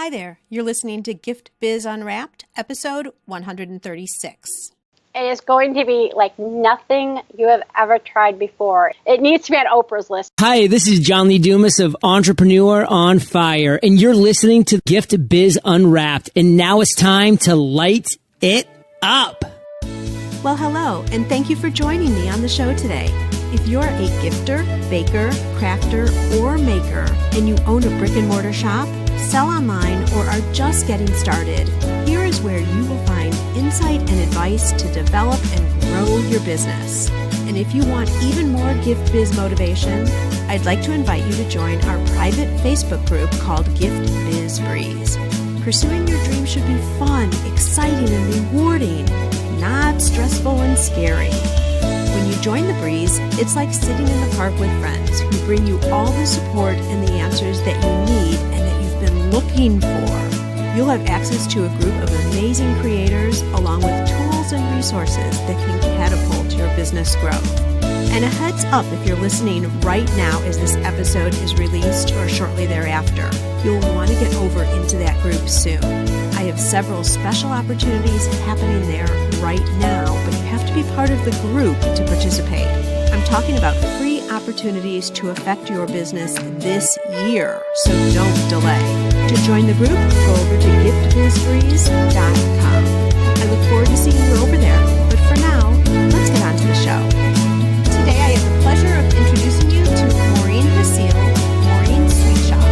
Hi there, you're listening to Gift Biz Unwrapped, episode 136. It is going to be like nothing you have ever tried before. It needs to be on Oprah's list. Hi, this is John Lee Dumas of Entrepreneur on Fire, and you're listening to Gift Biz Unwrapped, and now it's time to light it up. Well, hello, and thank you for joining me on the show today. If you're a gifter, baker, crafter, or maker, and you own a brick and mortar shop, sell online, or are just getting started, here is where you will find insight and advice to develop and grow your business. And if you want even more gift biz motivation, I'd like to invite you to join our private Facebook group called Gift Biz Breeze. Pursuing your dream should be fun, exciting, and rewarding, not stressful and scary. When you join the Breeze, it's like sitting in the park with friends who bring you all the support and the answers that you need and that you've been looking for. You'll have access to a group of amazing creators along with tools and resources that can catapult your business growth. And a heads up if you're listening right now as this episode is released or shortly thereafter, you'll want to get over into that group soon. I have several special opportunities happening there right now, but you have to be part of the group to participate. I'm talking about free opportunities to affect your business this year, so don't delay. To join the group, go over to giftbizbreeze.com. I look forward to seeing you over there, but for now, let's get on to the show. Today I have the pleasure of introducing you to Maureen Basile, Maureen's Sweet Shop.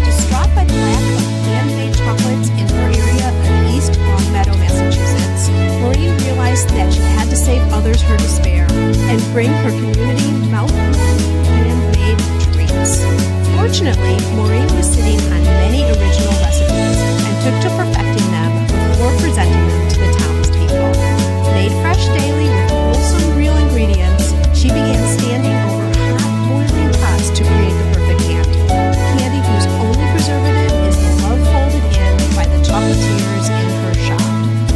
Distraught by the lack of handmade chocolates in her area of East Longmeadow, Massachusetts, Maureen realized that she had to save others her despair and bring her community mouth-watering handmade treats. Fortunately, Maureen was sitting on many original recipes and took to perfecting them before presenting them to the townspeople. Made fresh daily with wholesome real ingredients, she began standing over hot boiling pots to create the perfect candy. Candy whose only preservative is the love folded in by the chocolatiers in her shop.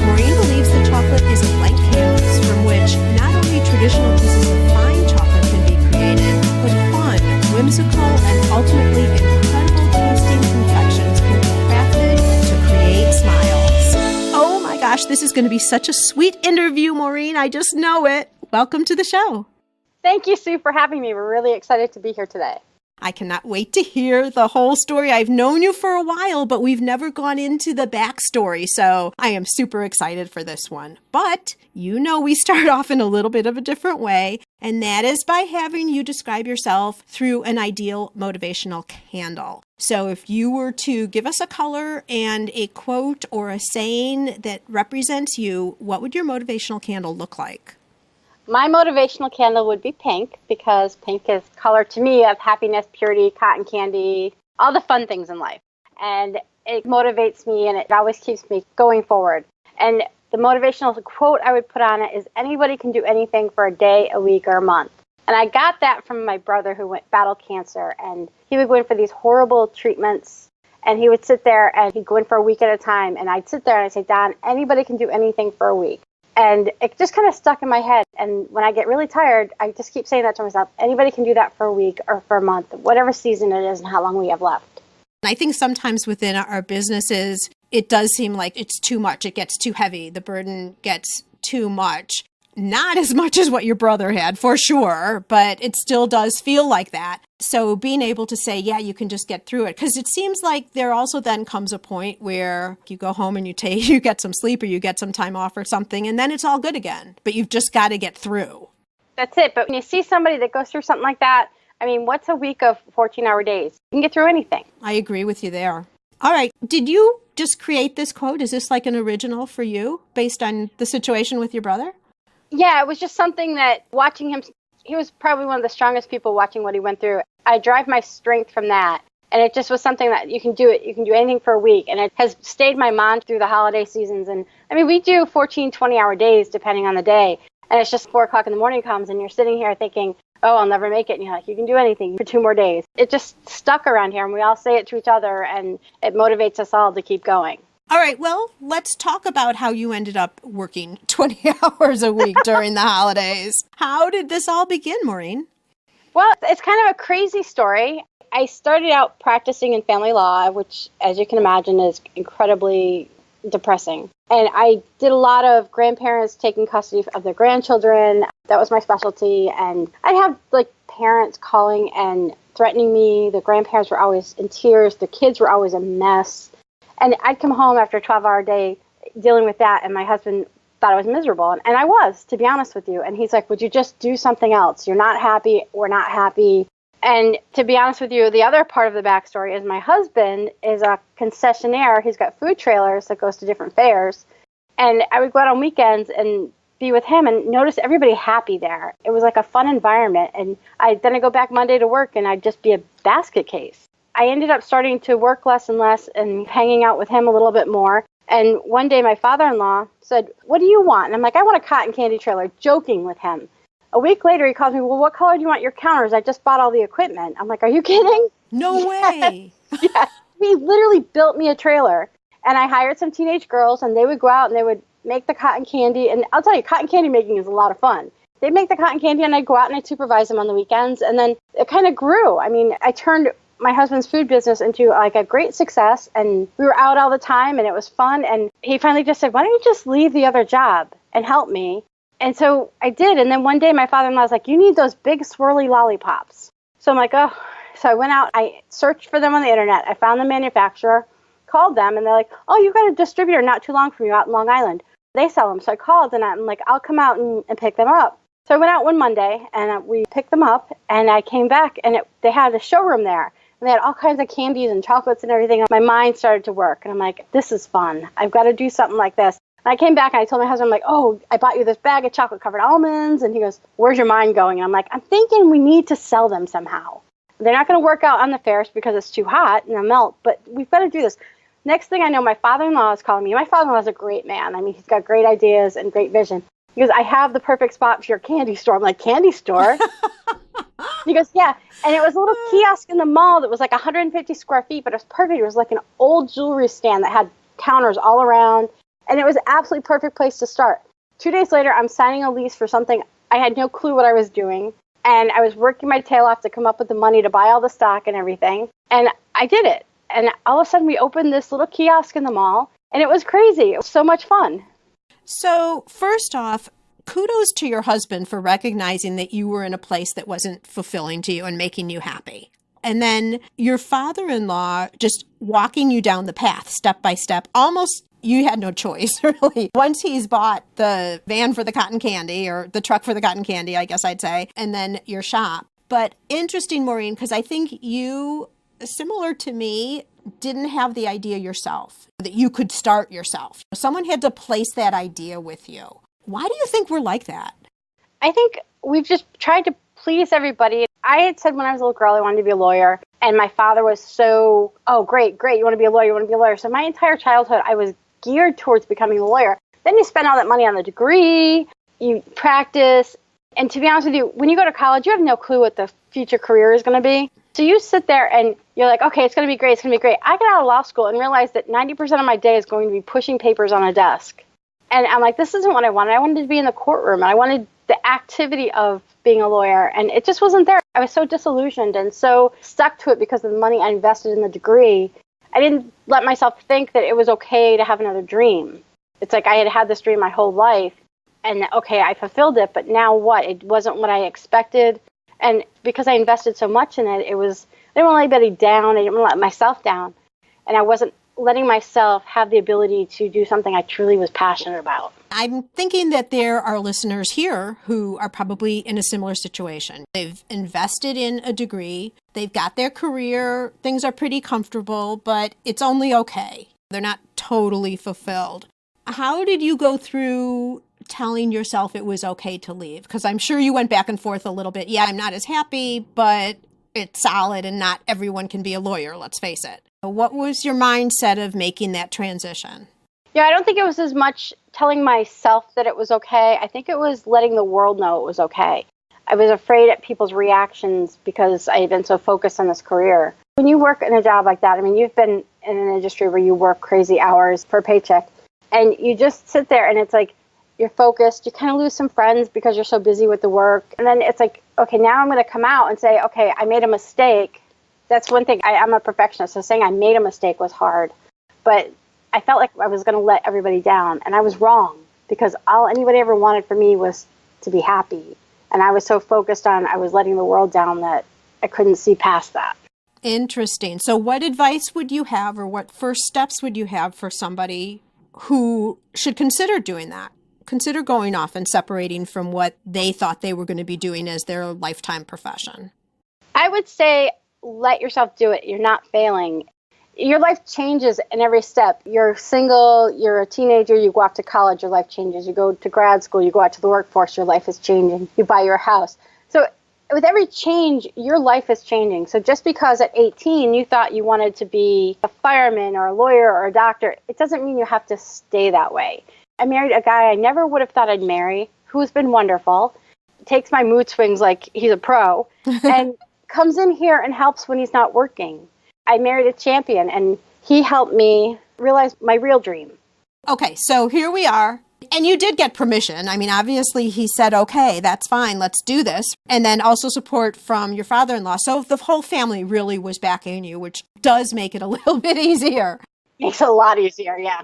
Maureen believes that chocolate is a blank canvas from which not only traditional pieces of fine chocolate can be created, but fun, whimsical, and ultimately incredible tasting confections can be crafted to create smiles. Oh my gosh, this is going to be such a sweet interview, Maureen. I just know it. Welcome to the show. Thank you, Sue, for having me. We're really excited to be here today. I cannot wait to hear the whole story. I've known you for a while, but we've never gone into the backstory, so I am super excited for this one. But you know we start off in a little bit of a different way, and that is by having you describe yourself through an ideal motivational candle. So if you were to give us a color and a quote or a saying that represents you, what would your motivational candle look like? My motivational candle would be pink because pink is color to me of happiness, purity, cotton candy, all the fun things in life. And it motivates me and it always keeps me going forward. And the motivational quote I would put on it is anybody can do anything for a day, a week, or a month. And I got that from my brother who battled cancer, and he would go in for these horrible treatments and he would sit there and he'd go in for a week at a time. And I'd sit there and I'd say, Don, anybody can do anything for a week. And it just kind of stuck in my head. And when I get really tired, I just keep saying that to myself. Anybody can do that for a week or for a month, whatever season it is and how long we have left. I think sometimes within our businesses, it does seem like it's too much. It gets too heavy. The burden gets too much. Not as much as what your brother had, for sure, but it still does feel like that. So being able to say, yeah, you can just get through it. Because it seems like there also then comes a point where you go home and you get some sleep or you get some time off or something, and then it's all good again. But you've just got to get through. That's it. But when you see somebody that goes through something like that, I mean, what's a week of 14-hour days? You can get through anything. I agree with you there. All right. Did you just create this quote? Is this like an original for you based on the situation with your brother? Yeah, it was just something that watching him, he was probably one of the strongest people watching what he went through. I derive my strength from that. And it just was something that you can do it. You can do anything for a week. And it has stayed my mind through the holiday seasons. And I mean, we do 14, 20-hour days depending on the day. And it's just 4 o'clock in the morning comes and you're sitting here thinking, oh, I'll never make it. And you're like, you can do anything for 2 more days. It just stuck around here and we all say it to each other and it motivates us all to keep going. All right, well, let's talk about how you ended up working 20 hours a week during the holidays. How did this all begin, Maureen? Well, it's kind of a crazy story. I started out practicing in family law, which, as you can imagine, is incredibly depressing. And I did a lot of grandparents taking custody of their grandchildren. That was my specialty. And I'd have like parents calling and threatening me. The grandparents were always in tears. The kids were always a mess. And I'd come home after a 12-hour day dealing with that, and my husband thought I was miserable. And I was, to be honest with you. And he's like, would you just do something else? You're not happy. We're not happy. And to be honest with you, the other part of the backstory is my husband is a concessionaire. He's got food trailers that goes to different fairs. And I would go out on weekends and be with him and notice everybody happy there. It was like a fun environment. And then I go back Monday to work and I'd just be a basket case. I ended up starting to work less and less and hanging out with him a little bit more. And one day my father-in-law said, what do you want? And I'm like, I want a cotton candy trailer, joking with him. A week later, he calls me, well, what color do you want your counters? I just bought all the equipment. I'm like, are you kidding? No way. Yeah. He literally built me a trailer. And I hired some teenage girls, and they would go out and they would make the cotton candy. And I'll tell you, cotton candy making is a lot of fun. They'd make the cotton candy, and I'd go out and I'd supervise them on the weekends. And then it kind of grew. I mean, I turned my husband's food business into like a great success, and we were out all the time, and it was fun. And he finally just said, why don't you just leave the other job and help me? And so I did. And then one day my father-in-law was like, you need those big swirly lollipops. So I'm like, oh. So I went out, I searched for them on the internet. I found the manufacturer, called them, and they're like, oh, you got a distributor not too long from you out in Long Island. They sell them. So I called, and I'm like, I'll come out and pick them up. So I went out one Monday, and we picked them up, and I came back, and they had a showroom there. And they had all kinds of candies and chocolates and everything. My mind started to work, and I'm like, this is fun. I've got to do something like this. And I came back and I told my husband, I'm like, oh, I bought you this bag of chocolate-covered almonds. And he goes, where's your mind going? And I'm like, I'm thinking we need to sell them somehow. They're not going to work out on the fairs because it's too hot and they'll melt, but we've got to do this. Next thing I know, my father-in-law is calling me. My father-in-law is a great man. I mean, he's got great ideas and great vision. He goes, I have the perfect spot for your candy store. I'm like, candy store? He goes, yeah. And it was a little kiosk in the mall that was like 150 square feet, but it was perfect. It was like an old jewelry stand that had counters all around. And it was an absolutely perfect place to start. 2 days later, I'm signing a lease for something. I had no clue what I was doing. And I was working my tail off to come up with the money to buy all the stock and everything. And I did it. And all of a sudden, we opened this little kiosk in the mall. And it was crazy. It was so much fun. So first off, kudos to your husband for recognizing that you were in a place that wasn't fulfilling to you and making you happy. And then your father-in-law just walking you down the path step by step, almost you had no choice, really. Once he's bought the van for the cotton candy, or the truck for the cotton candy, I guess I'd say, and then your shop. But interesting, Maureen, because I think you, similar to me, didn't have the idea yourself, that you could start yourself. Someone had to place that idea with you. Why do you think we're like that? I think we've just tried to please everybody. I had said when I was a little girl I wanted to be a lawyer, and my father was so, oh, great, you want to be a lawyer, So my entire childhood I was geared towards becoming a lawyer. Then you spend all that money on the degree, you practice, and to be honest with you, when you go to college, you have no clue what the future career is going to be. So you sit there and you're like, okay, it's going to be great. I get out of law school and realize that 90% of my day is going to be pushing papers on a desk. And I'm like, this isn't what I wanted. I wanted to be in the courtroom. And I wanted the activity of being a lawyer. And it just wasn't there. I was so disillusioned and so stuck to it because of the money I invested in the degree. I didn't let myself think that it was okay to have another dream. It's like I had had this dream my whole life. And okay, I fulfilled it. But now what? It wasn't what I expected. And because I invested so much in it, I didn't want to let anybody down. I didn't want to let myself down. And I wasn't letting myself have the ability to do something I truly was passionate about. I'm thinking that there are listeners here who are probably in a similar situation. They've invested in a degree, they've got their career, things are pretty comfortable, but it's only okay. They're not totally fulfilled. How did you go through telling yourself it was okay to leave? Because I'm sure you went back and forth a little bit. Yeah, I'm not as happy, but it's solid and not everyone can be a lawyer, let's face it. What was your mindset of making that transition? Yeah, I don't think it was as much telling myself that it was okay. I think it was letting the world know it was okay. I was afraid at people's reactions because I had been so focused on this career. When you work in a job like that, I mean, you've been in an industry where you work crazy hours for a paycheck, and you just sit there and it's like you're focused. You kind of lose some friends because you're so busy with the work. And then it's like, okay, now I'm going to come out and say, okay, I made a mistake. That's one thing. I'm a perfectionist, so saying I made a mistake was hard. But I felt like I was going to let everybody down, and I was wrong, because all anybody ever wanted for me was to be happy. And I was so focused on I was letting the world down that I couldn't see past that. Interesting. So what advice would you have, or what first steps would you have for somebody who should consider doing that? Consider going off and separating from what they thought they were going to be doing as their lifetime profession. I would say let yourself do it. You're not failing. Your life changes in every step. You're single, you're a teenager, you go off to college, your life changes. You go to grad school, you go out to the workforce, your life is changing. You buy your house. So with every change, your life is changing. So just because at 18 you thought you wanted to be a fireman or a lawyer or a doctor, it doesn't mean you have to stay that way. I married a guy I never would have thought I'd marry, who's been wonderful, takes my mood swings like he's a pro, and comes in here and helps when he's not working. I married a champion, and he helped me realize my real dream. Okay, so here we are. And you did get permission. I mean, obviously he said, okay, that's fine, let's do this. And then also support from your father-in-law. So the whole family really was backing you, which does make it a little bit easier. Makes it a lot easier, yeah.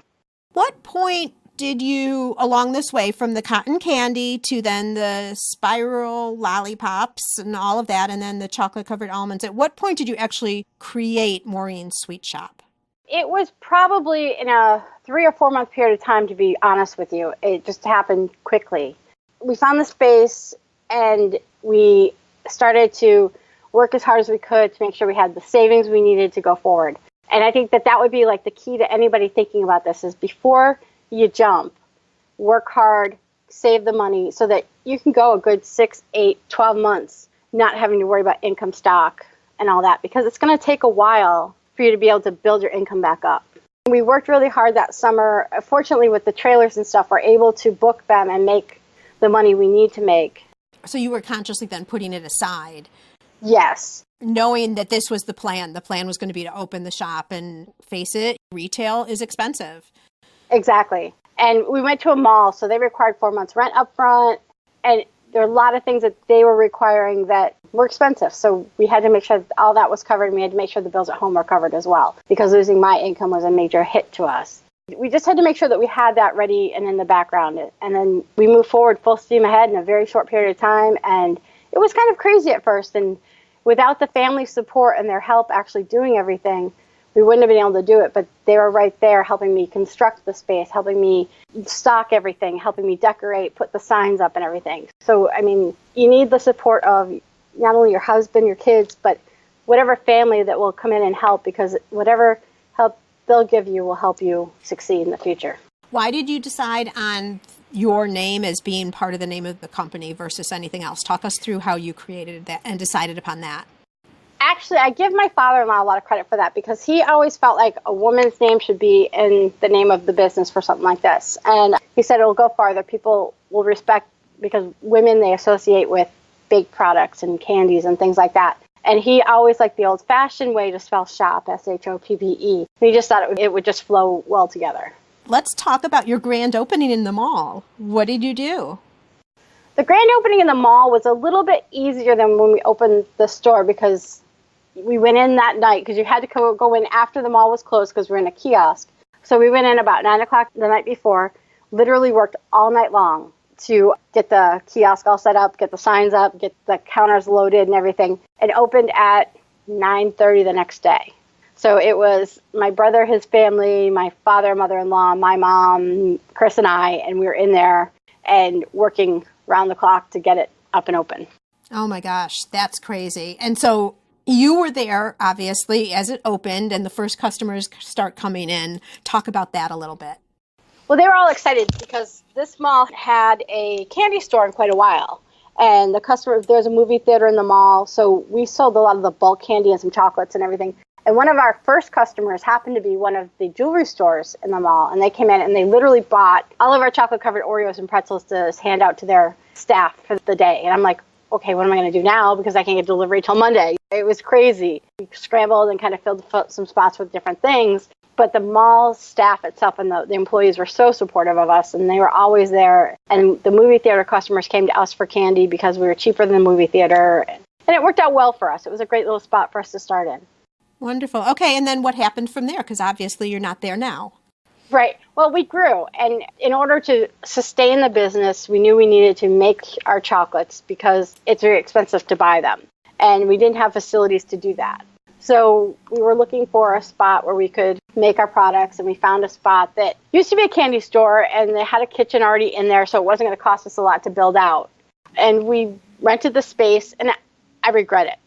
What point did you, along this way, from the cotton candy to then the spiral lollipops and all of that, and then the chocolate-covered almonds, at what point did you actually create Maureen's Sweet Shop? It was probably in a 3 or 4 month period of time, to be honest with you. It just happened quickly. We found the space, and we started to work as hard as we could to make sure we had the savings we needed to go forward. And I think that would be like the key to anybody thinking about this is before you jump, work hard, save the money so that you can go a good 6, 8, 12 months not having to worry about income stock and all that, because it's going to take a while for you to be able to build your income back up. We worked really hard that summer. Fortunately, with the trailers and stuff, we're able to book them and make the money we need to make. So you were consciously then putting it aside? Yes. Knowing that this was the plan. The plan was going to be to open the shop, and face it, retail is expensive. Exactly. And we went to a mall, so they required 4 months rent up front. And there are a lot of things that they were requiring that were expensive. So we had to make sure that all that was covered, and we had to make sure the bills at home were covered as well, because losing my income was a major hit to us. We just had to make sure that we had that ready and in the background. And then we moved forward full steam ahead in a very short period of time. And it was kind of crazy at first. And without the family support and their help actually doing everything, we wouldn't have been able to do it, but they were right there helping me construct the space, helping me stock everything, helping me decorate, put the signs up and everything. So, I mean, you need the support of not only your husband, your kids, but whatever family that will come in and help, because whatever help they'll give you will help you succeed in the future. Why did you decide on your name as being part of the name of the company versus anything else? Talk us through how you created that and decided upon that. Actually, I give my father-in-law a lot of credit for that, because he always felt like a woman's name should be in the name of the business for something like this. And he said it'll go farther. People will respect, because women they associate with baked products and candies and things like that. And he always liked the old-fashioned way to spell shop, S-H-O-P-P-E. He just thought it would just flow well together. Let's talk about your grand opening in the mall. What did you do? The grand opening in the mall was a little bit easier than when we opened the store, because we went in that night, because you had to go in after the mall was closed, because we're in a kiosk. So we went in about 9 o'clock the night before, literally worked all night long to get the kiosk all set up, get the signs up, get the counters loaded and everything, and opened at 9:30 the next day. So it was my brother, his family, my father, mother-in-law, my mom, Chris, and I, and we were in there and working round the clock to get it up and open. Oh my gosh, that's crazy. And so you were there, obviously, as it opened and the first customers start coming in. Talk about that a little bit. Well, they were all excited because this mall had a candy store in quite a while. And there's a movie theater in the mall, so we sold a lot of the bulk candy and some chocolates and everything. And one of our first customers happened to be one of the jewelry stores in the mall. And they came in and they literally bought all of our chocolate-covered Oreos and pretzels to hand out to their staff for the day. And I'm like, okay, what am I going to do now? Because I can't get delivery till Monday. It was crazy. We scrambled and kind of filled some spots with different things. But the mall staff itself and the employees were so supportive of us, and they were always there. And the movie theater customers came to us for candy because we were cheaper than the movie theater. And it worked out well for us. It was a great little spot for us to start in. Wonderful. Okay, and then what happened from there? Because obviously you're not there now. Right. Well, we grew. And in order to sustain the business, we knew we needed to make our chocolates because it's very expensive to buy them. And we didn't have facilities to do that. So we were looking for a spot where we could make our products. And we found a spot that used to be a candy store and they had a kitchen already in there. So it wasn't going to cost us a lot to build out. And we rented the space and I regret it.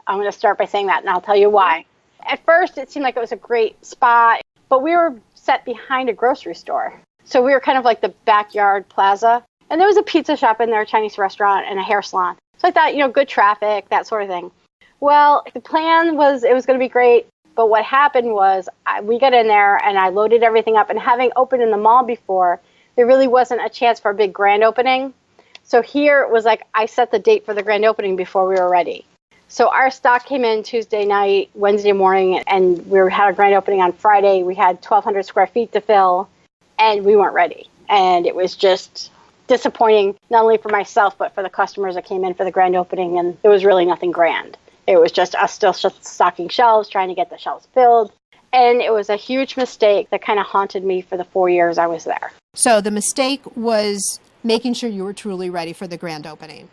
I'm going to start by saying that and I'll tell you why. At first, it seemed like it was a great spot, but we were set behind a grocery store. So we were kind of like the backyard plaza. And there was a pizza shop in there, a Chinese restaurant, and a hair salon. So I thought, good traffic, that sort of thing. Well, the plan was it was going to be great. But what happened was we got in there and I loaded everything up. And having opened in the mall before, there really wasn't a chance for a big grand opening. So here it was like I set the date for the grand opening before we were ready. So our stock came in Tuesday night, Wednesday morning, and we had a grand opening on Friday. We had 1,200 square feet to fill, and we weren't ready. And it was just disappointing, not only for myself, but for the customers that came in for the grand opening. And it was really nothing grand. It was just us still stocking shelves, trying to get the shelves filled. And it was a huge mistake that kind of haunted me for the 4 years I was there. So the mistake was making sure you were truly ready for the grand opening.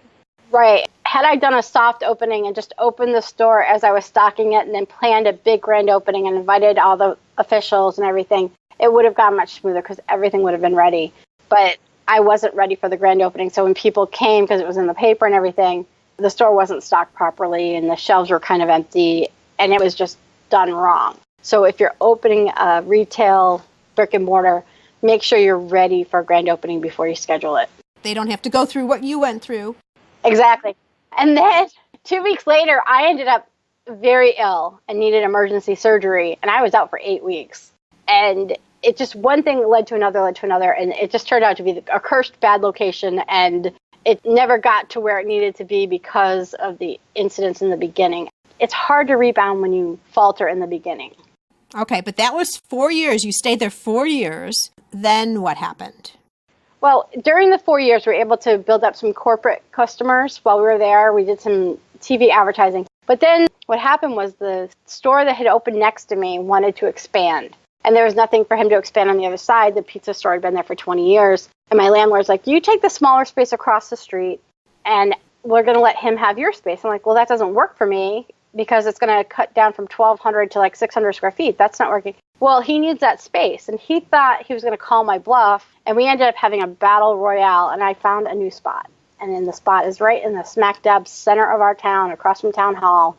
Right. Had I done a soft opening and just opened the store as I was stocking it and then planned a big grand opening and invited all the officials and everything, it would have gone much smoother because everything would have been ready. But I wasn't ready for the grand opening. So when people came, because it was in the paper and everything, the store wasn't stocked properly and the shelves were kind of empty and it was just done wrong. So if you're opening a retail brick and mortar, make sure you're ready for a grand opening before you schedule it. They don't have to go through what you went through. Exactly. And then 2 weeks later, I ended up very ill and needed emergency surgery. And I was out for 8 weeks. And it just one thing led to another. And it just turned out to be a cursed bad location. And it never got to where it needed to be because of the incidents in the beginning. It's hard to rebound when you falter in the beginning. Okay, but that was 4 years. You stayed there 4 years. Then what happened? Well, during the 4 years, we were able to build up some corporate customers while we were there. We did some TV advertising. But then what happened was the store that had opened next to me wanted to expand. And there was nothing for him to expand on the other side. The pizza store had been there for 20 years. And my landlord's like, you take the smaller space across the street and we're going to let him have your space. I'm like, well, that doesn't work for me because it's going to cut down from 1,200 to like 600 square feet. That's not working. Well, he needs that space. And he thought he was going to call my bluff. And we ended up having a battle royale. And I found a new spot. And then the spot is right in the smack dab center of our town, across from town hall.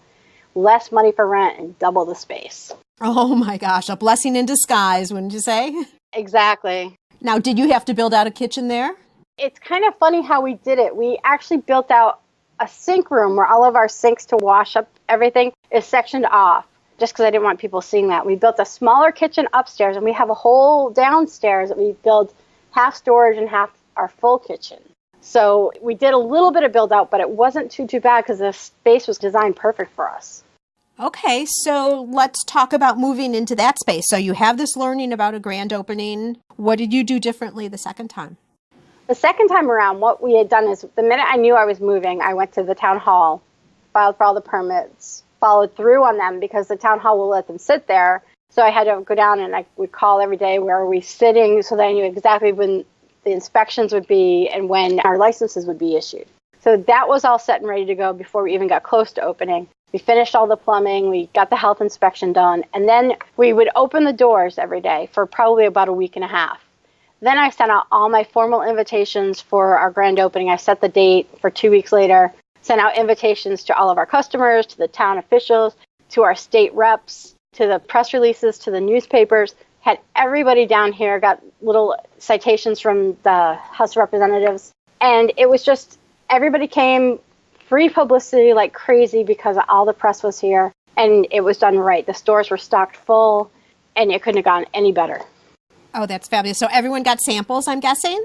Less money for rent and double the space. Oh my gosh, a blessing in disguise, wouldn't you say? Exactly. Now, did you have to build out a kitchen there? It's kind of funny how we did it. We actually built out a sink room where all of our sinks to wash up everything is sectioned off, just because I didn't want people seeing that. We built a smaller kitchen upstairs, and we have a whole downstairs that we built half storage and half our full kitchen. So we did a little bit of build out, but it wasn't too bad because the space was designed perfect for us. Okay, so let's talk about moving into that space. So you have this learning about a grand opening. What did you do differently the second time? The second time around, what we had done is the minute I knew I was moving, I went to the town hall, filed for all the permits, followed through on them because the town hall will let them sit there. So I had to go down and I would call every day, where are we sitting, so that I knew exactly when the inspections would be and when our licenses would be issued. So that was all set and ready to go before we even got close to opening. We finished all the plumbing, we got the health inspection done, and then we would open the doors every day for probably about a week and a half. Then I sent out all my formal invitations for our grand opening. I set the date for 2 weeks later, sent out invitations to all of our customers, to the town officials, to our state reps, to the press releases, to the newspapers, had everybody down here, got little citations from the House of Representatives. And it was just, everybody came, free publicity like crazy because all the press was here. And it was done right. The stores were stocked full, and it couldn't have gone any better. Oh, that's fabulous. So everyone got samples, I'm guessing?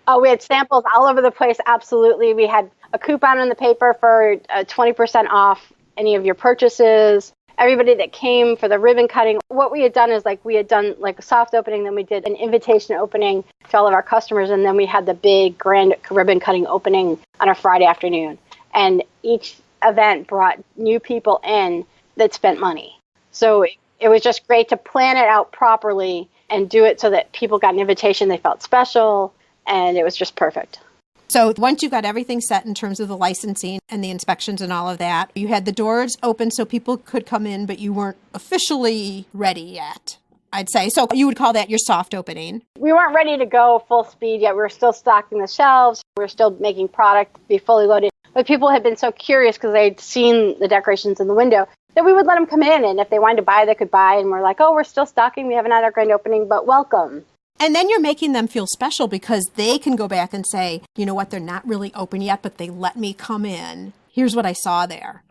Oh, we had samples all over the place, absolutely. We had a coupon in the paper for 20% off any of your purchases. Everybody that came for the ribbon cutting, what we had done is we had done a soft opening, then we did an invitation opening to all of our customers, and then we had the big grand ribbon cutting opening on a Friday afternoon. And each event brought new people in that spent money. So it was just great to plan it out properly and do it so that people got an invitation, they felt special, and it was just perfect. So once you got everything set in terms of the licensing and the inspections and all of that, you had the doors open so people could come in, but you weren't officially ready yet, I'd say. So you would call that your soft opening. We weren't ready to go full speed yet. We were still stocking the shelves. We were still making product be fully loaded. But people had been so curious because they'd seen the decorations in the window that we would let them come in. And if they wanted to buy, they could buy. And we're like, oh, we're still stocking. We haven't had our grand opening, but welcome. And then you're making them feel special because they can go back and say, you know what, they're not really open yet, but they let me come in. Here's what I saw there.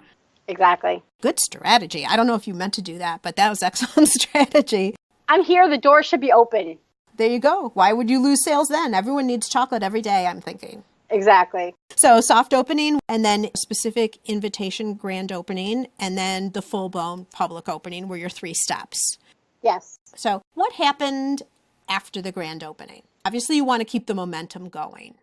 Exactly. Good strategy. I don't know if you meant to do that, but that was excellent strategy. I'm here. The door should be open. There you go. Why would you lose sales then? Everyone needs chocolate every day, I'm thinking. Exactly. So soft opening, and then specific invitation grand opening, and then the full-blown public opening were your 3 steps. Yes. So what happened after the grand opening? Obviously, you want to keep the momentum going.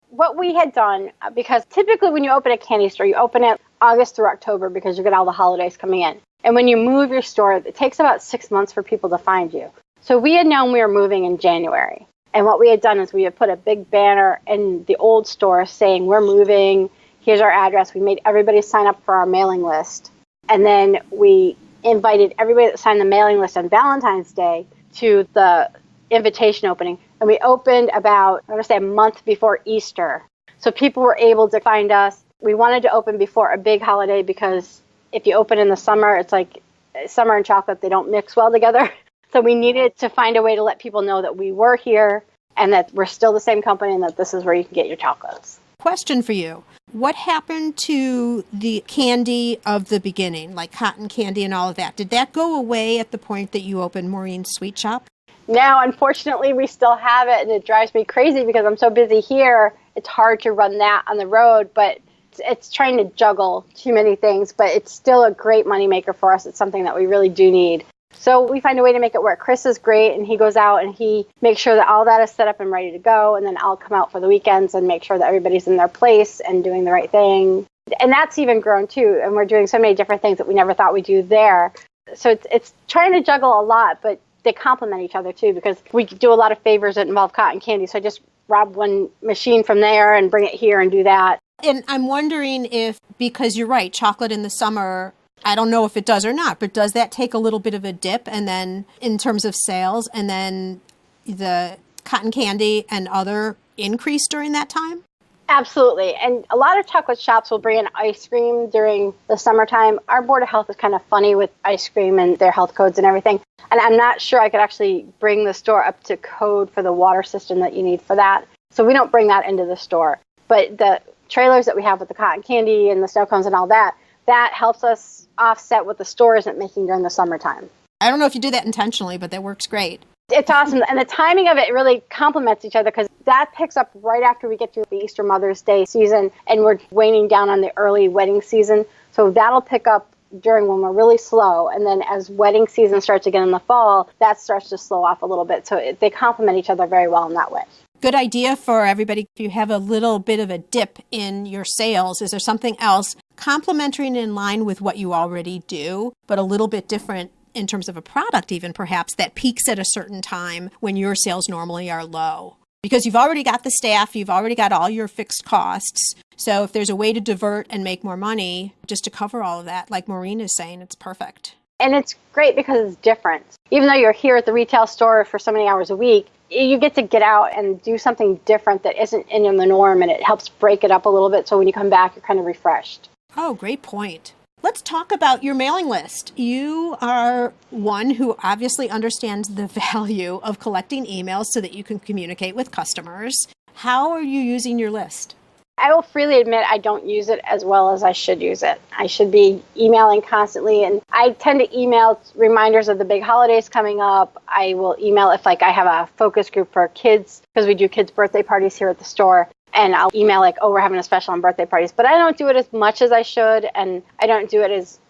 What we had done, because typically when you open a candy store, you open it August through October because you get all the holidays coming in. And when you move your store, it takes about 6 months for people to find you. So we had known we were moving in January. And what we had done is we had put a big banner in the old store saying, we're moving, here's our address. We made everybody sign up for our mailing list. And then we invited everybody that signed the mailing list on Valentine's Day to the invitation opening. And we opened about, I want to say, a month before Easter. So people were able to find us. We wanted to open before a big holiday because if you open in the summer, it's like summer and chocolate, they don't mix well together. So we needed to find a way to let people know that we were here and that we're still the same company and that this is where you can get your chocolates. Question for you. What happened to the candy of the beginning, like cotton candy and all of that? Did that go away at the point that you opened Maureen's Sweet Shop? No, unfortunately, we still have it, and it drives me crazy because I'm so busy here. It's hard to run that on the road, but it's trying to juggle too many things, but it's still a great moneymaker for us. It's something that we really do need. So we find a way to make it work. Chris is great, and he goes out and he makes sure that all that is set up and ready to go, and then I'll come out for the weekends and make sure that everybody's in their place and doing the right thing. And that's even grown, too, and we're doing so many different things that we never thought we'd do there. So it's trying to juggle a lot, but they complement each other, too, because we do a lot of favors that involve cotton candy. So I just rob one machine from there and bring it here and do that. And I'm wondering if, because you're right, chocolate in the summer, I don't know if it does or not, but does that take a little bit of a dip and then in terms of sales, and then the cotton candy and other increase during that time? Absolutely. And a lot of chocolate shops will bring in ice cream during the summertime. Our Board of Health is kind of funny with ice cream and their health codes and everything. And I'm not sure I could actually bring the store up to code for the water system that you need for that. So we don't bring that into the store. But the trailers that we have with the cotton candy and the snow cones and all that, that helps us offset what the store isn't making during the summertime. I don't know if you do that intentionally, but that works great. It's awesome. And the timing of it really complements each other because that picks up right after we get through the Easter Mother's Day season and we're waning down on the early wedding season. So that'll pick up during when we're really slow. And then as wedding season starts again in the fall, that starts to slow off a little bit. So they complement each other very well in that way. Good idea for everybody. If you have a little bit of a dip in your sales, is there something else complementary and in line with what you already do, but a little bit different in terms of a product even perhaps that peaks at a certain time when your sales normally are low? Because you've already got the staff, you've already got all your fixed costs. So if there's a way to divert and make more money just to cover all of that, like Maureen is saying, it's perfect. And it's great because it's different. Even though you're here at the retail store for so many hours a week, you get to get out and do something different that isn't in the norm, and it helps break it up a little bit. So when you come back, you're kind of refreshed. Oh, great point. Let's talk about your mailing list. You are one who obviously understands the value of collecting emails so that you can communicate with customers. How are you using your list? I will freely admit I don't use it as well as I should use it. I should be emailing constantly, and I tend to email reminders of the big holidays coming up. I will email if I have a focus group for kids, because we do kids' birthday parties here at the store, and I'll email we're having a special on birthday parties. But I don't do it as much as I should, and I don't do it as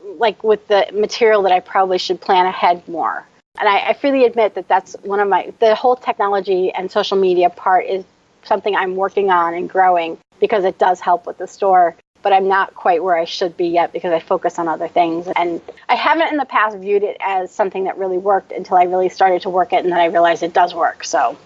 with the material that I probably should plan ahead more. And I freely admit that that's one of the whole technology and social media part is something I'm working on and growing, because it does help with the store. but I'm not quite where I should be yet because I focus on other things. And I haven't in the past viewed it as something that really worked until I really started to work it, and then I realized it does work. So.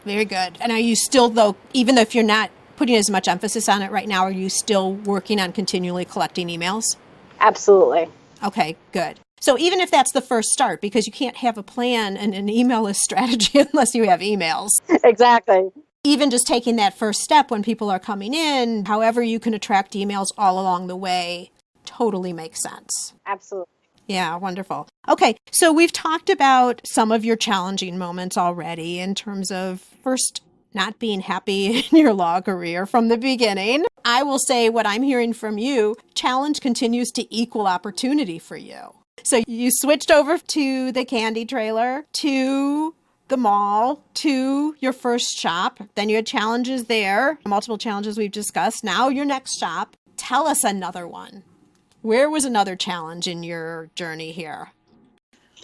Very good. And are you still, though, even if you're not putting as much emphasis on it right now, are you still working on continually collecting emails? Absolutely. Okay, good. So even if that's the first start, because you can't have a plan and an email list strategy unless you have emails. Exactly. Even just taking that first step when people are coming in, however you can attract emails all along the way, totally makes sense. Absolutely. Yeah, wonderful. Okay, so we've talked about some of your challenging moments already in terms of first not being happy in your law career from the beginning. I will say what I'm hearing from you, challenge continues to equal opportunity for you. So you switched over to the candy trailer, to the mall, to your first shop. Then you had challenges there, multiple challenges we've discussed. Now your next shop. Tell us another one. Where was another challenge in your journey here?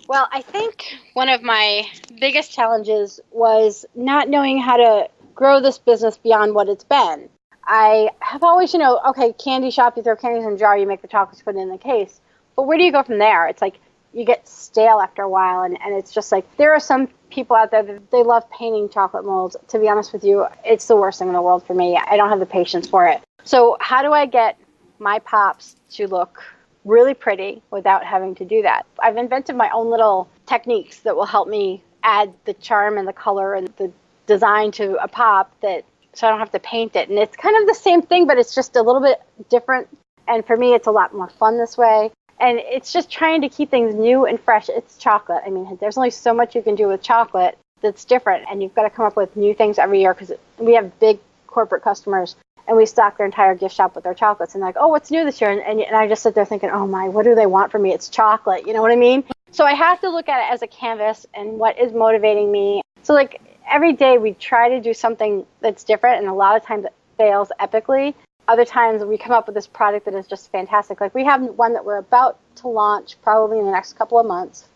Well, I think one of my biggest challenges was not knowing how to grow this business beyond what it's been. I have always, okay, candy shop, you throw candies in a jar, you make the chocolates, put it in the case. But where do you go from there? It's like you get stale after a while, and it's just like there are some people out there that they love painting chocolate molds. To be honest with you, it's the worst thing in the world for me. I don't have the patience for it. So how do I get my pops to look really pretty without having to do that? I've invented my own little techniques that will help me add the charm and the color and the design to a pop so I don't have to paint it. And it's kind of the same thing, but it's just a little bit different. And for me, it's a lot more fun this way. And it's just trying to keep things new and fresh. It's chocolate. I mean, there's only so much you can do with chocolate that's different. And you've got to come up with new things every year because we have big corporate customers and we stock their entire gift shop with their chocolates. And like, oh, what's new this year? And I just sit there thinking, oh my, what do they want from me? It's chocolate. You know what I mean? So I have to look at it as a canvas and what is motivating me. So like every day we try to do something that's different. And a lot of times it fails epically. Other times we come up with this product that is just fantastic. Like we have one that we're about to launch probably in the next couple of months.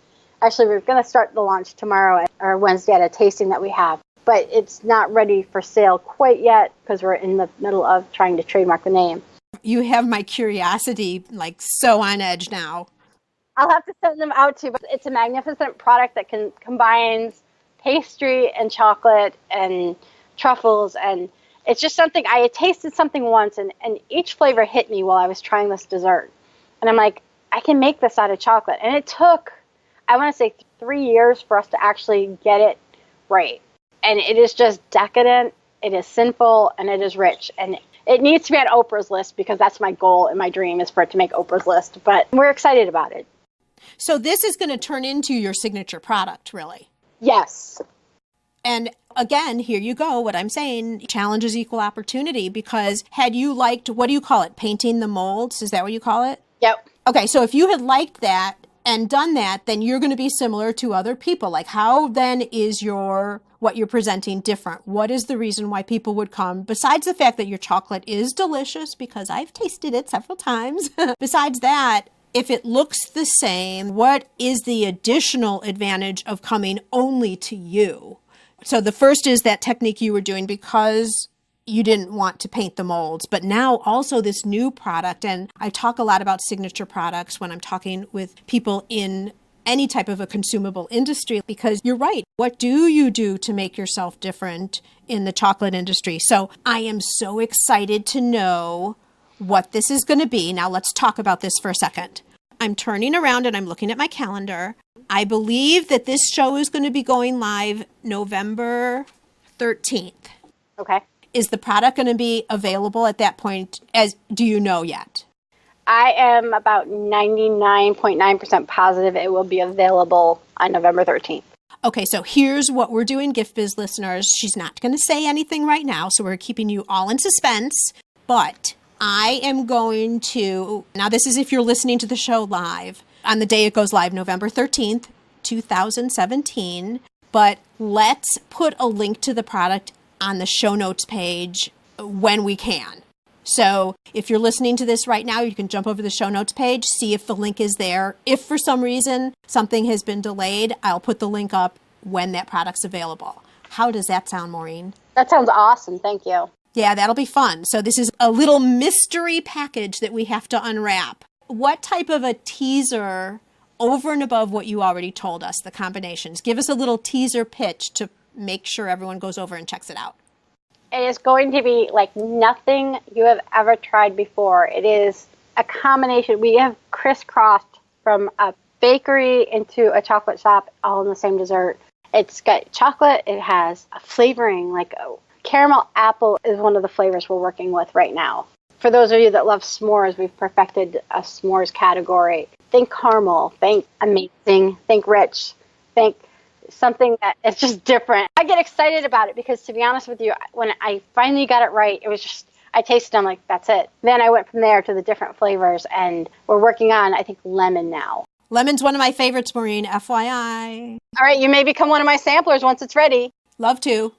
Actually, we're going to start the launch tomorrow or Wednesday at a tasting that we have. But it's not ready for sale quite yet because we're in the middle of trying to trademark the name. You have my curiosity like so on edge now. I'll have to send them out to you, but it's a magnificent product that combines pastry and chocolate and truffles, and it's just something, I had tasted something once and each flavor hit me while I was trying this dessert. And I'm like, I can make this out of chocolate. And it took, I want to say 3 years for us to actually get it right. And it is just decadent, it is sinful, and it is rich. And it needs to be on Oprah's list because that's my goal and my dream is for it to make Oprah's list. But we're excited about it. So this is going to turn into your signature product, really? Yes. And again, here you go, what I'm saying, challenges equal opportunity, because had you liked, what do you call it, painting the molds? Is that what you call it? Yep. Okay, so if you had liked that and done that, then you're going to be similar to other people. Like how then is what you're presenting different? What is the reason why people would come? Besides the fact that your chocolate is delicious, because I've tasted it several times. Besides that, if it looks the same, what is the additional advantage of coming only to you? So the first is that technique you were doing because you didn't want to paint the molds, but now also this new product. And I talk a lot about signature products when I'm talking with people in any type of a consumable industry, because you're right. What do you do to make yourself different in the chocolate industry? So I am so excited to know what this is going to be. Now let's talk about this for a second. I'm turning around and I'm looking at my calendar. I believe that this show is going to be going live November 13th. Okay. Is the product going to be available at that point? Do you know yet? I am about 99.9% positive it will be available on November 13th. Okay, so here's what we're doing, Gift Biz listeners. She's not going to say anything right now, so we're keeping you all in suspense. But I am going to, now this is if you're listening to the show live, on the day it goes live, November 13th, 2017. But let's put a link to the product on the show notes page when we can. So if you're listening to this right now, you can jump over the show notes page, see if the link is there. If for some reason something has been delayed, I'll put the link up when that product's available. How does that sound, Maureen? That sounds awesome. Thank you. Yeah, that'll be fun. So this is a little mystery package that we have to unwrap. What type of a teaser over and above what you already told us, the combinations? Give us a little teaser pitch to make sure everyone goes over and checks it out. It is going to be like nothing you have ever tried before. It is a combination. We have crisscrossed from a bakery into a chocolate shop all in the same dessert. It's got chocolate. It has a flavoring like caramel apple is one of the flavors we're working with right now. For those of you that love s'mores, we've perfected a s'mores category. Think caramel, think amazing, think rich, think something that is just different. I get excited about it because, to be honest with you, when I finally got it right, it was just, I tasted it, I'm like, that's it. Then I went from there to the different flavors, and we're working on, I think, lemon now. Lemon's one of my favorites, Maureen, FYI. All right, you may become one of my samplers once it's ready. Love to.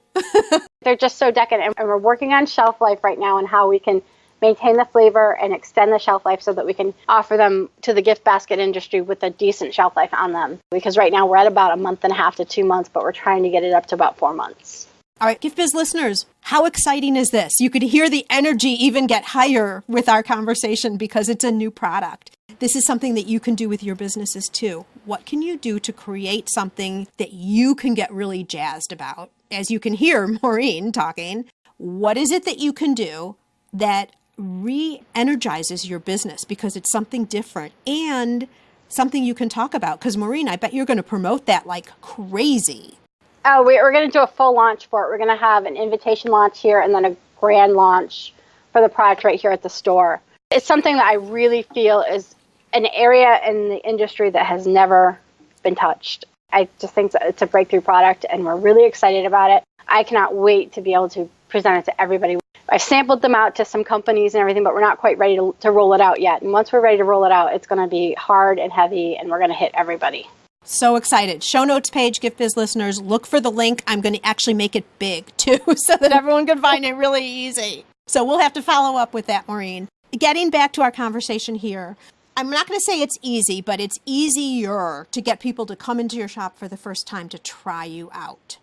They're just so decadent, and we're working on shelf life right now and how we can maintain the flavor and extend the shelf life so that we can offer them to the gift basket industry with a decent shelf life on them. Because right now we're at about 1.5 to 2 months, but we're trying to get it up to about 4 months. All right, Gift Biz listeners, how exciting is this? You could hear the energy even get higher with our conversation because it's a new product. This is something that you can do with your businesses too. What can you do to create something that you can get really jazzed about? As you can hear Maureen talking, what is it that you can do that re-energizes your business because it's something different and something you can talk about? Because Maureen, I bet you're going to promote that like crazy. Oh, we're going to do a full launch for it. We're going to have an invitation launch here and then a grand launch for the product right here at the store. It's something that I really feel is an area in the industry that has never been touched. I just think it's a breakthrough product and we're really excited about it. I cannot wait to be able to present it to everybody. I've sampled them out to some companies and everything, but we're not quite ready to roll it out yet. And once we're ready to roll it out, it's going to be hard and heavy and we're going to hit everybody. So excited. Show notes page, Gift Biz listeners, look for the link. I'm going to actually make it big too so that everyone can find it really easy. So we'll have to follow up with that, Maureen. Getting back to our conversation here, I'm not going to say it's easy, but it's easier to get people to come into your shop for the first time to try you out.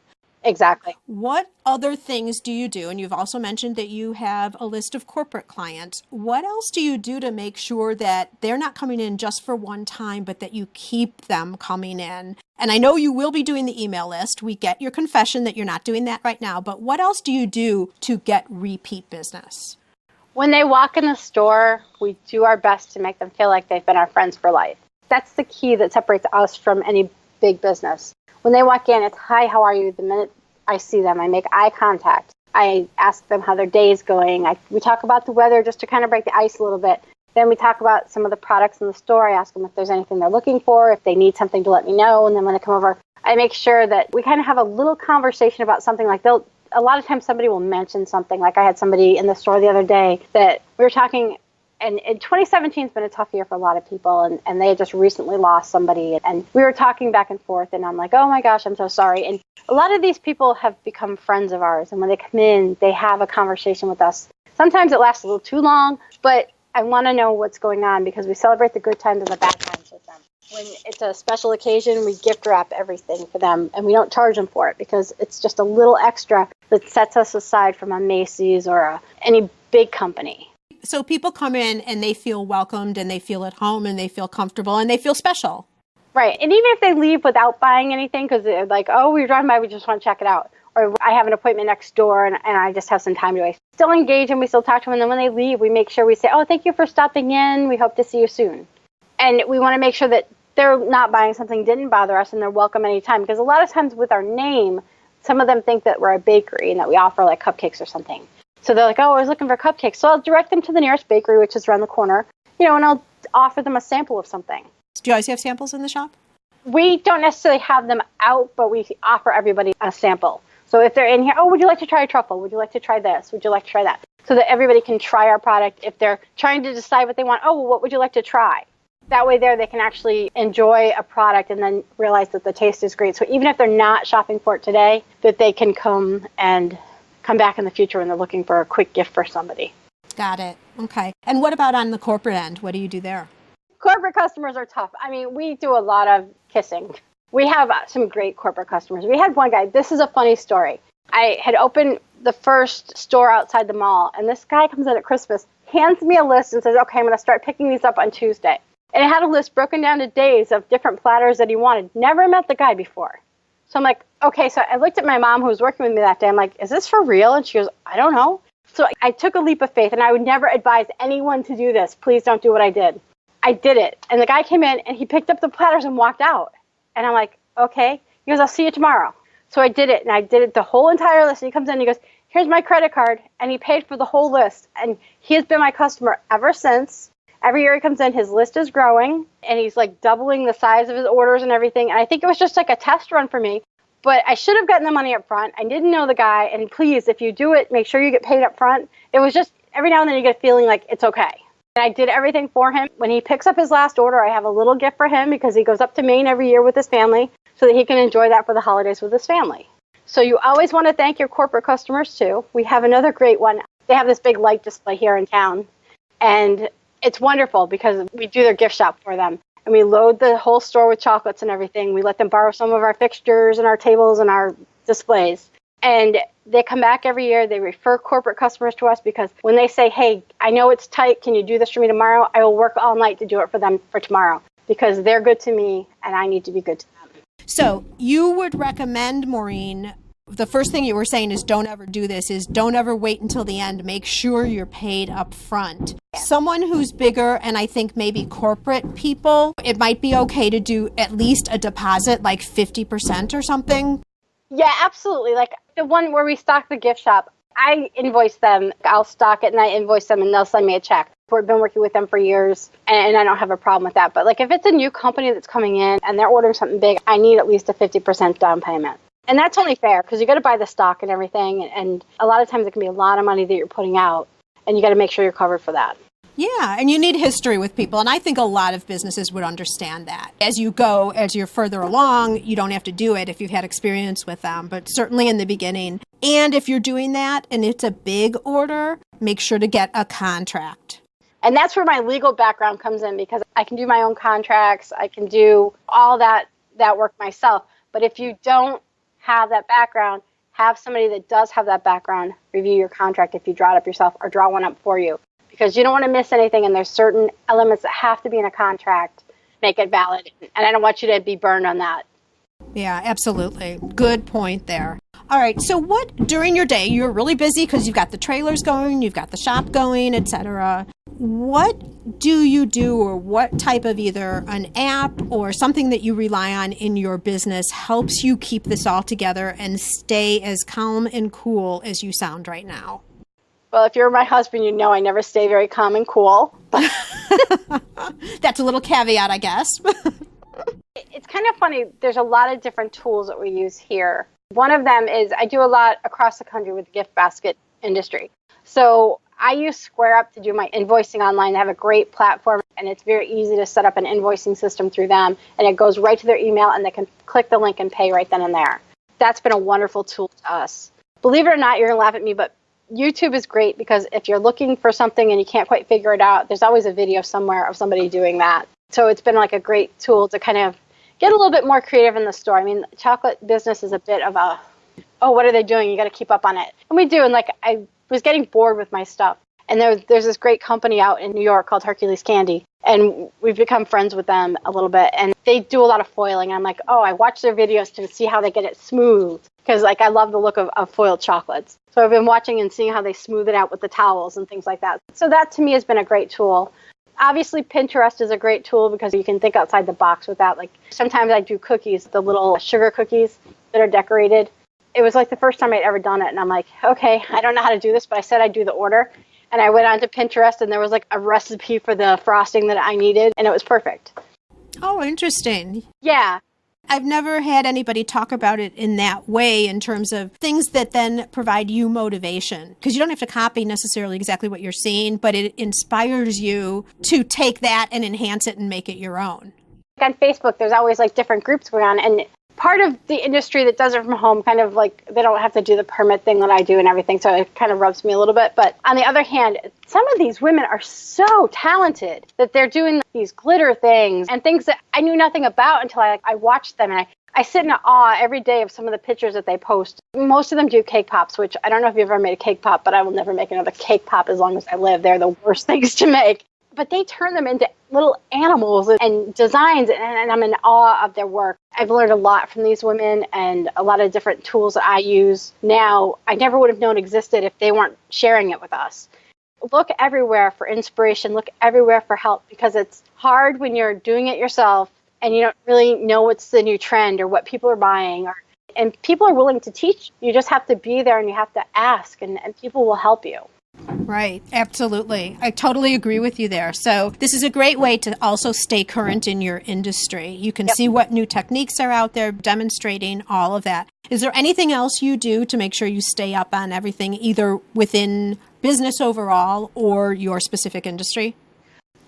Exactly. What other things do you do? And you've also mentioned that you have a list of corporate clients. What else do you do to make sure that they're not coming in just for one time, but that you keep them coming in? And I know you will be doing the email list. We get your confession that you're not doing that right now, but what else do you do to get repeat business? When they walk in the store, we do our best to make them feel like they've been our friends for life. That's the key that separates us from any big business. When they walk in, it's, hi, how are you? The minute I see them, I make eye contact. I ask them how their day is going. We talk about the weather just to kind of break the ice a little bit. Then we talk about some of the products in the store. I ask them if there's anything they're looking for, if they need something to let me know. And then when they come over, I make sure that we kind of have a little conversation about something. Like a lot of times somebody will mention something. Like I had somebody in the store the other day that we were talking, and 2017 has been a tough year for a lot of people, and they had just recently lost somebody. And we were talking back and forth, and I'm like, oh my gosh, I'm so sorry. And a lot of these people have become friends of ours, and when they come in, they have a conversation with us. Sometimes it lasts a little too long, but I want to know what's going on because we celebrate the good times and the bad times with them. When it's a special occasion, we gift wrap everything for them, and we don't charge them for it because it's just a little extra that sets us aside from a Macy's or any big company. So people come in and they feel welcomed and they feel at home and they feel comfortable and they feel special. Right. And even if they leave without buying anything because they're like, oh, we were driving by, we just want to check it out. Or I have an appointment next door and I just have some time to waste. Still engage and we still talk to them. And then when they leave, we make sure we say, oh, thank you for stopping in. We hope to see you soon. And we want to make sure that they're not buying something didn't bother us and they're welcome anytime. Because a lot of times with our name, some of them think that we're a bakery and that we offer like cupcakes or something. So they're like, oh, I was looking for cupcakes. So I'll direct them to the nearest bakery, which is around the corner, and I'll offer them a sample of something. Do you always have samples in the shop? We don't necessarily have them out, but we offer everybody a sample. So if they're in here, oh, would you like to try a truffle? Would you like to try this? Would you like to try that? So that everybody can try our product. If they're trying to decide what they want, oh, well, what would you like to try? That way they can actually enjoy a product and then realize that the taste is great. So even if they're not shopping for it today, that they can come back in the future when they're looking for a quick gift for somebody. Got it. Okay. And what about on the corporate end? What do you do there? Corporate customers are tough. I mean, we do a lot of kissing. We have some great corporate customers. We had one guy, this is a funny story. I had opened the first store outside the mall. And this guy comes in at Christmas, hands me a list and says, okay, I'm going to start picking these up on Tuesday. And it had a list broken down to days of different platters that he wanted. Never met the guy before. So I'm like, okay. So I looked at my mom who was working with me that day. I'm like, is this for real? And she goes, I don't know. So I took a leap of faith, and I would never advise anyone to do this. Please don't do what I did. I did it. And the guy came in and he picked up the platters and walked out. And I'm like, okay. He goes, I'll see you tomorrow. So I did it, and I did it the whole entire list. And he comes in and he goes, here's my credit card. And he paid for the whole list. And he has been my customer ever since. Every year he comes in, his list is growing, and he's like doubling the size of his orders and everything. And I think it was just like a test run for me. But I should have gotten the money up front. I didn't know the guy. And please, if you do it, make sure you get paid up front. It was just every now and then you get a feeling like it's okay. And I did everything for him. When he picks up his last order, I have a little gift for him because he goes up to Maine every year with his family so that he can enjoy that for the holidays with his family. So you always want to thank your corporate customers too. We have another great one. They have this big light display here in town. And it's wonderful because we do their gift shop for them. And we load the whole store with chocolates and everything. We let them borrow some of our fixtures and our tables and our displays. And they come back every year. They refer corporate customers to us because when they say, hey, I know it's tight. Can you do this for me tomorrow? I will work all night to do it for them for tomorrow because they're good to me and I need to be good to them. So you would recommend, Maureen, the first thing you were saying is don't ever do this, is don't ever wait until the end. Make sure you're paid up front. Yeah. Someone who's bigger, and I think maybe corporate people, it might be okay to do at least a deposit, like 50% or something. Yeah, absolutely. Like the one where we stock the gift shop, I invoice them. I'll stock it and I invoice them and they'll send me a check. We've been working with them for years and I don't have a problem with that. But like if it's a new company that's coming in and they're ordering something big, I need at least a 50% down payment. And that's only fair because you got to buy the stock and everything. And a lot of times it can be a lot of money that you're putting out and you got to make sure you're covered for that. Yeah, and you need history with people. And I think a lot of businesses would understand that. As you go, as you're further along, you don't have to do it if you've had experience with them, but certainly in the beginning. And if you're doing that and it's a big order, make sure to get a contract. And that's where my legal background comes in because I can do my own contracts. I can do all that work myself. But if you don't have that background, have somebody that does have that background review your contract if you draw it up yourself or draw one up for you. Because you don't want to miss anything, and there's certain elements that have to be in a contract, make it valid. And I don't want you to be burned on that. Yeah, absolutely. Good point there. All right. So what, during your day, you're really busy because you've got the trailers going, you've got the shop going, etc. What do you do, or what type of either an app or something that you rely on in your business helps you keep this all together and stay as calm and cool as you sound right now? Well, if you're my husband, you know I never stay very calm and cool. That's a little caveat, I guess. It's kind of funny. There's a lot of different tools that we use here. One of them is I do a lot across the country with the gift basket industry. So I use SquareUp to do my invoicing online. They have a great platform, and it's very easy to set up an invoicing system through them. And it goes right to their email, and they can click the link and pay right then and there. That's been a wonderful tool to us. Believe it or not, you're going to laugh at me, but YouTube is great because if you're looking for something and you can't quite figure it out, there's always a video somewhere of somebody doing that. So it's been like a great tool to kind of get a little bit more creative in the store. I mean, the chocolate business is a bit of a, oh, what are they doing? You got to keep up on it. And we do. And like I was getting bored with my stuff. And there's this great company out in New York called Hercules Candy. And we've become friends with them a little bit. And they do a lot of foiling. I'm like, oh, I watch their videos to see how they get it smooth. Because like I love the look of foiled chocolates. So I've been watching and seeing how they smooth it out with the towels and things like that. So that to me has been a great tool. Obviously, Pinterest is a great tool because you can think outside the box with that. Like sometimes I do cookies, the little sugar cookies that are decorated. It was like the first time I'd ever done it. And I'm like, okay, I don't know how to do this, but I said I'd do the order. And I went onto Pinterest and there was like a recipe for the frosting that I needed. And it was perfect. Oh, interesting. Yeah. I've never had anybody talk about it in that way in terms of things that then provide you motivation. Because you don't have to copy necessarily exactly what you're seeing, but it inspires you to take that and enhance it and make it your own. On Facebook, there's always like different groups going on. And part of the industry that does it from home, kind of like they don't have to do the permit thing that I do and everything. So it kind of rubs me a little bit. But on the other hand, some of these women are so talented that they're doing these glitter things and things that I knew nothing about until I watched them. And I sit in awe every day of some of the pictures that they post. Most of them do cake pops, which I don't know if you've ever made a cake pop, but I will never make another cake pop as long as I live. They're the worst things to make. But they turn them into little animals and designs, and I'm in awe of their work. I've learned a lot from these women and a lot of different tools that I use now I never would have known existed if they weren't sharing it with us. Look everywhere for inspiration. Look everywhere for help, because it's hard when you're doing it yourself and you don't really know what's the new trend or what people are buying. And people are willing to teach. You just have to be there and you have to ask, and people will help you. Right. Absolutely. I totally agree with you there. So this is a great way to also stay current in your industry. You can see what new techniques are out there, demonstrating all of that. Is there anything else you do to make sure you stay up on everything, either within business overall or your specific industry?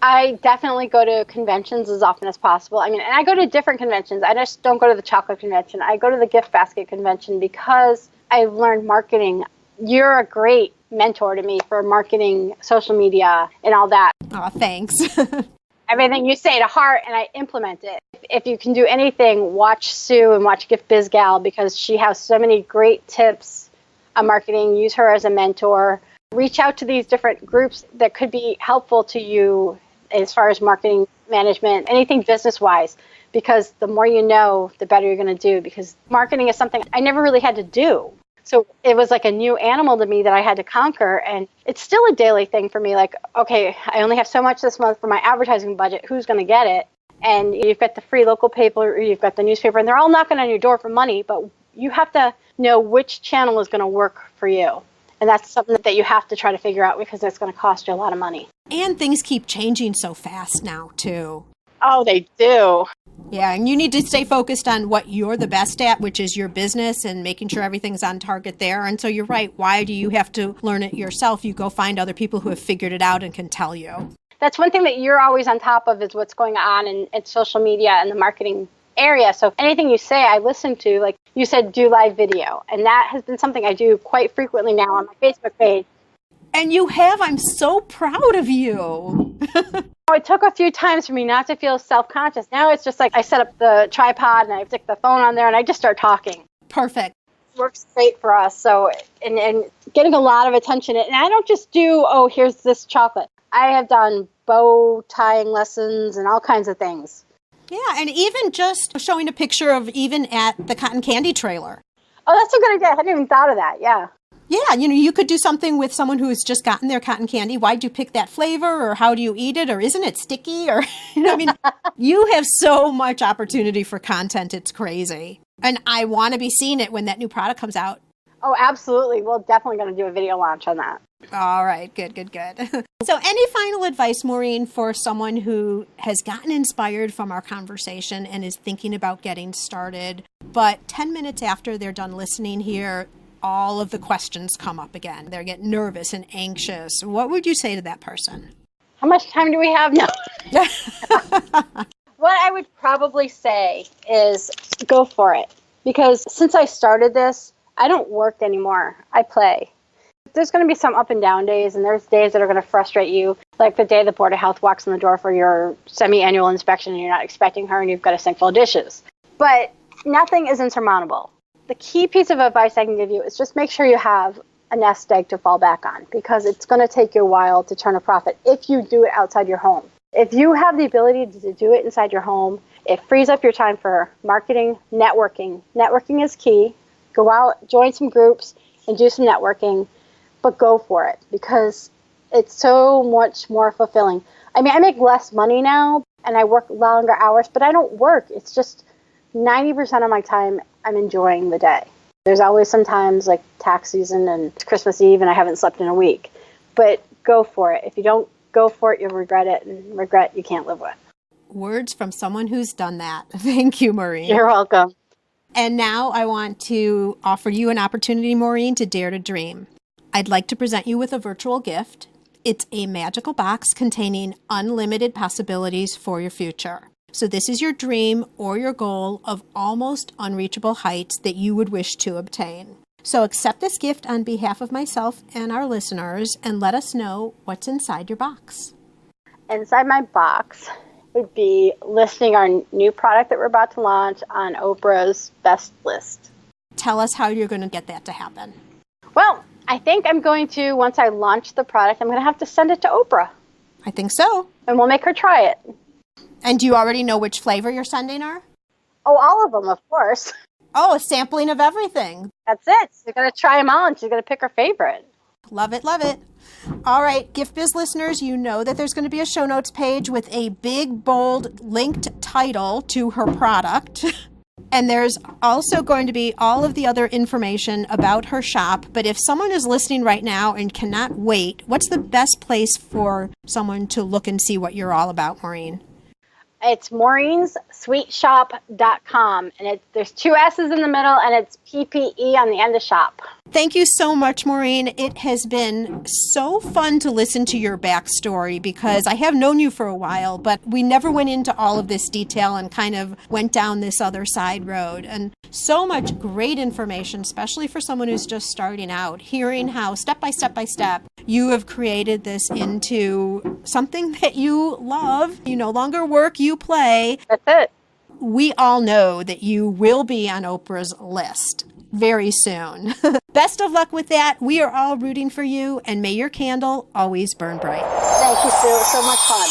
I definitely go to conventions as often as possible. I mean, and I go to different conventions. I just don't go to the chocolate convention. I go to the gift basket convention because I've learned marketing. You're a great mentor to me for marketing, social media, and all that. Oh, thanks. Everything you say to heart, and I implement it. If you can do anything, watch Sue and watch Gift Biz Gal, because she has so many great tips on marketing. Use her as a mentor. Reach out to these different groups that could be helpful to you as far as marketing management, anything business-wise, because the more you know, the better you're going to do, because marketing is something I never really had to do. So it was like a new animal to me that I had to conquer, and it's still a daily thing for me. Like, okay, I only have so much this month for my advertising budget. Who's going to get it? And you've got the free local paper, or you've got the newspaper, and they're all knocking on your door for money, but you have to know which channel is going to work for you. And that's something that you have to try to figure out, because it's going to cost you a lot of money. And things keep changing so fast now, too. Oh, they do. Yeah, and you need to stay focused on what you're the best at, which is your business, and making sure everything's on target there. And so you're right. Why do you have to learn it yourself? You go find other people who have figured it out and can tell you. That's one thing that you're always on top of, is what's going on in social media and the marketing area. So anything you say, I listen to. Like you said, do live video. And that has been something I do quite frequently now on my Facebook page. And you have. I'm so proud of you. It took a few times for me not to feel self-conscious. Now it's just like I set up the tripod and I stick the phone on there and I just start talking. Perfect. It works great for us. So, and getting a lot of attention. And I don't just do, oh, here's this chocolate. I have done bow tying lessons and all kinds of things. Yeah, and even just showing a picture of even at the cotton candy trailer. Oh, that's a good idea. I hadn't even thought of that. Yeah. Yeah, you could do something with someone who's just gotten their cotton candy. Why'd you pick that flavor? Or how do you eat it? Or isn't it sticky? Or, you have so much opportunity for content. It's crazy. And I want to be seeing it when that new product comes out. Oh, absolutely. We're definitely going to do a video launch on that. All right. Good. So any final advice, Maureen, for someone who has gotten inspired from our conversation and is thinking about getting started, but 10 minutes after they're done listening here, all of the questions come up again. They're getting nervous and anxious. What would you say to that person? How much time do we have now? What I would probably say is go for it. Because since I started this, I don't work anymore. I play. There's going to be some up and down days, and there's days that are going to frustrate you. Like the day the Board of Health walks in the door for your semi-annual inspection and you're not expecting her and you've got a sink full of dishes. But nothing is insurmountable. The key piece of advice I can give you is just make sure you have a nest egg to fall back on, because it's going to take you a while to turn a profit if you do it outside your home. If you have the ability to do it inside your home, it frees up your time for marketing, networking. Networking is key. Go out, join some groups, and do some networking, but go for it, because it's so much more fulfilling. I mean, I make less money now, and I work longer hours, but I don't work. It's just 90% of my time I'm enjoying the day. There's always sometimes like tax season and Christmas Eve and I haven't slept in a week. But go for it. If you don't go for it, you'll regret it, and regret you can't live with. Words from someone who's done that. Thank you, Maureen. You're welcome. And now I want to offer you an opportunity, Maureen, to dare to dream. I'd like to present you with a virtual gift. It's a magical box containing unlimited possibilities for your future. So this is your dream or your goal of almost unreachable heights that you would wish to obtain. So accept this gift on behalf of myself and our listeners and let us know what's inside your box. Inside my box would be listing our new product that we're about to launch on Oprah's best list. Tell us how you're going to get that to happen. Well, I think I'm going to, once I launch the product, I'm going to have to send it to Oprah. I think so. And we'll make her try it. And do you already know which flavor you're sending her? Oh, all of them, of course. Oh, a sampling of everything. That's it. She's going to try them all, and she's going to pick her favorite. Love it, love it. All right, Gift Biz listeners, you know that there's going to be a show notes page with a big, bold, linked title to her product. And there's also going to be all of the other information about her shop. But if someone is listening right now and cannot wait, what's the best place for someone to look and see what you're all about, Maureen? It's Maureen'sSweetShop.com, and there's 2 S's in the middle, and it's PPE on the end of shop. Thank you so much, Maureen. It has been so fun to listen to your backstory because I have known you for a while, but we never went into all of this detail and kind of went down this other side road. And so much great information, especially for someone who's just starting out, hearing how step by step by step you have created this into something that you love. You no longer work, you play. That's it. We all know that you will be on Oprah's list very soon. Best of luck with that. We are all rooting for you, and may your candle always burn bright. Thank you, Sue. So much fun.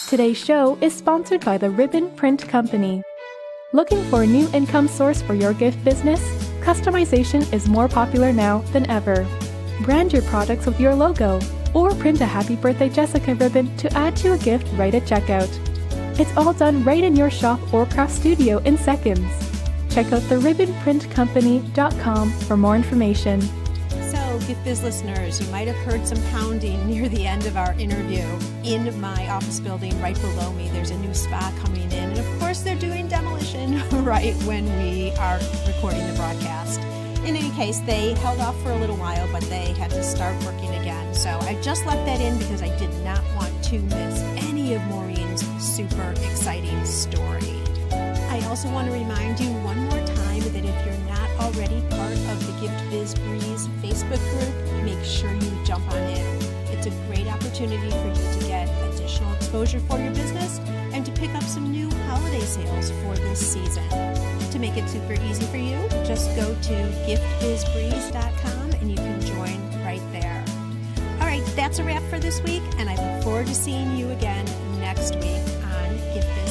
Today's show is sponsored by the Ribbon Print Company. Looking for a new income source for your gift business? Customization is more popular now than ever. Brand your products with your logo, or print a Happy Birthday Jessica ribbon to add to a gift right at checkout. It's all done right in your shop or craft studio in seconds. Check out theribbonprintcompany.com for more information. So, Gift Biz listeners, you might have heard some pounding near the end of our interview. In my office building right below me, there's a new spa coming in. And of course, they're doing demolition right when we are recording the broadcast. In any case, they held off for a little while, but they had to start working again. So I just left that in because I did not want to miss any of Maureen's super exciting story. I also want to remind you one more time that if you're not already part of the Gift Biz Breeze Facebook group, make sure you jump on in. It's a great opportunity for you to get additional exposure for your business and to pick up some new holiday sales for this season. To make it super easy for you, just go to giftbizbreeze.com and you can join right there. All right, that's a wrap for this week, and I look forward to seeing you again next week on Gift Biz.